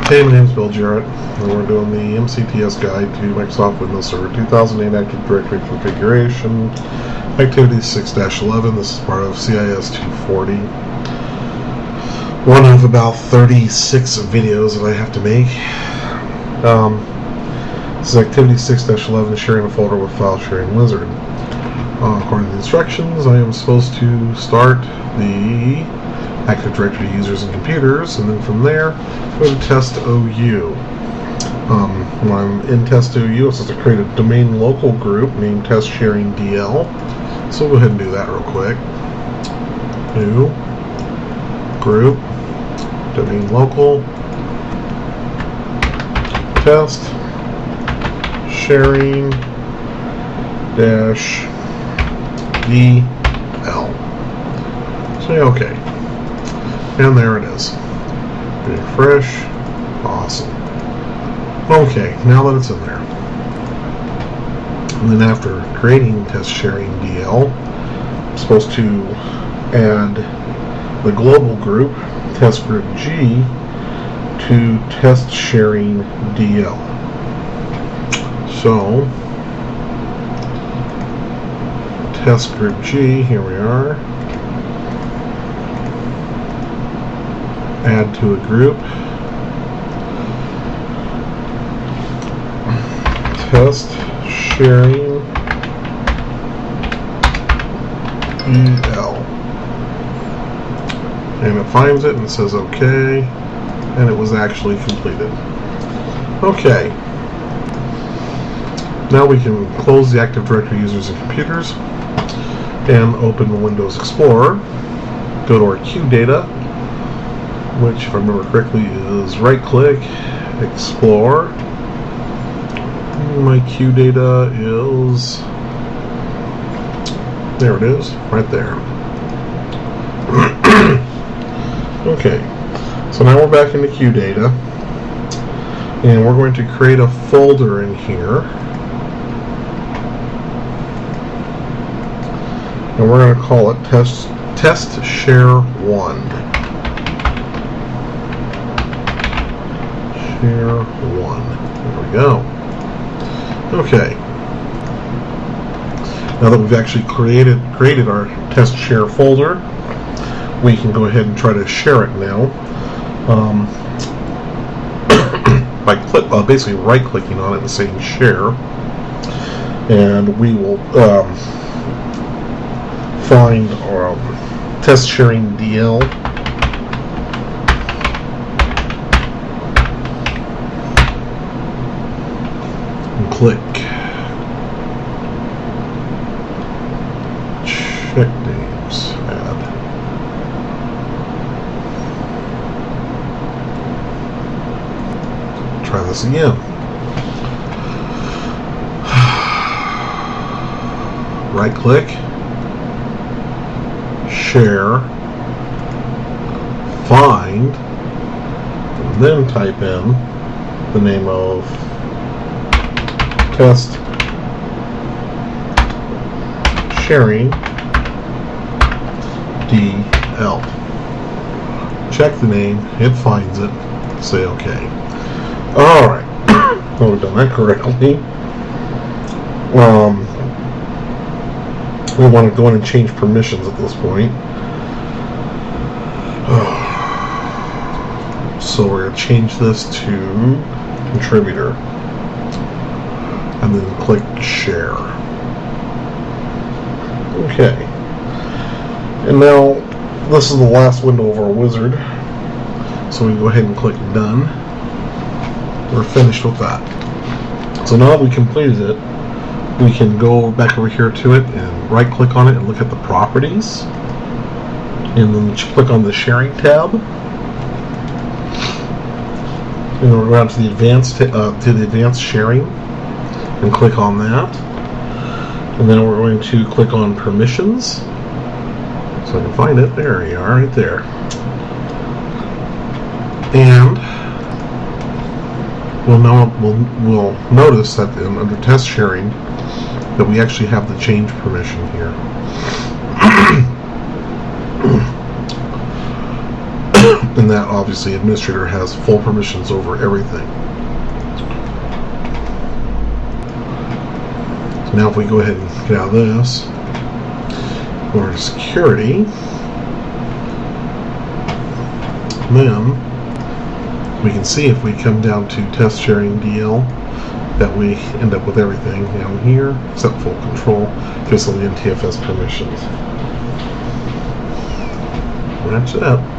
Hey, my name is Bill Jarrett, and we're doing the MCTS guide to Microsoft Windows Server 2008 Active Directory configuration, activity 6-11. This is part of CIS 240. One of about 36 videos that I have to make. This is activity 6-11, sharing a folder with File Sharing Wizard. According to the instructions, I am supposed to start the Active Directory users and computers, and then from there go to test OU. When I'm in test OU, it's supposed to create a domain local group named test sharing DL. So we'll go ahead and do that real quick. New group, domain local, test sharing dash DL. Say OK. And there it is. Refresh. Awesome. Okay, now that it's in there. And then after creating test sharing DL, I'm supposed to add the global group, test group G, to test sharing DL. So, test group G, here we are. Add to a group, test sharing EL, and it finds it and it says OK, and it was actually completed. Okay, now we can close the Active Directory users and computers and open the Windows Explorer. Go to our Q data, which, if I remember correctly, is right-click, explore. My Q data is, there it is, right there. Okay, so now we're back into Q data, and we're going to create a folder in here, and we're going to call it test share 1. Share 1. There we go. Okay. Now that we've actually created our test share folder, we can go ahead and try to share it now by basically right-clicking on it and saying share, and we will find our test sharing DL. Click check names, add. Try this again. Right click, share, find, and then type in the name of test sharing DL. Check the name, it finds it, say OK. Alright, well, we've done that correctly. We want to go in and change permissions at this point. So we're going to change this to contributor, and then click share. Okay. And now this is the last window of our wizard, so we can go ahead and click done. We're finished with that. So now that we completed it, we can go back over here to it and right click on it and look at the properties, and then click on the sharing tab, and we're going to the advanced sharing and click on that, and then we're going to click on permissions, so I can find it. There you are, right there. And we'll notice that under test sharing that we actually have the change permission here. And that obviously administrator has full permissions over everything. So now if we go ahead and get out of this, go over to security, then we can see if we come down to test sharing DL that we end up with everything down here except full control, just on the NTFS permissions. That's it.